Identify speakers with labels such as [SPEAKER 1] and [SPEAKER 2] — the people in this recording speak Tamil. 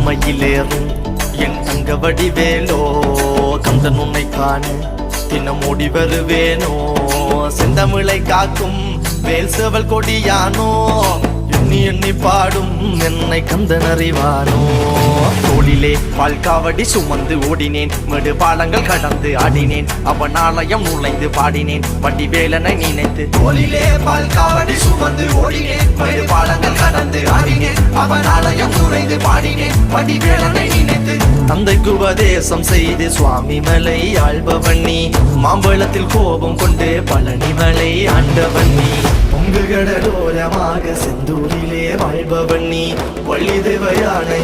[SPEAKER 1] மயிலேறும் என் தங்க வடிவேலோ கந்தன் உன்னை காண தினம் ஓடி வருவேனோ செந்தமிழை காக்கும் வேல் சேவல் கொடியானோ எண்ணி எண்ணி பாடும் என்னை கந்தன் அறிவானோ தோளிலே பால்காவடி சுமந்து ஓடினேன் மேடு பாலங்கள் கடந்து ஆடினேன் அவன் ஆலயம் நுழைந்து பாடினேன் வடிவேலனை நினைத்து தோளிலே பால்காவடி சுமந்து ஓடினேன் மேடு பாலங்கள் கடந்து ஆடினேன் அவன் ஆலயம் நுழைந்து பாடினேன் வடிவேலனை நினைத்து தந்தைக்கு உபதேசம் செய்து சுவாமி மலை ஆள்பவன் நீ மாம்பழத்தில் கோபம் கொண்டு பழனி மலை ஆண்டவன் நீ பொங்கு கடலோரமாக செந்தூரிலே வாழ்பவன் நீ வள்ளி தேவயானை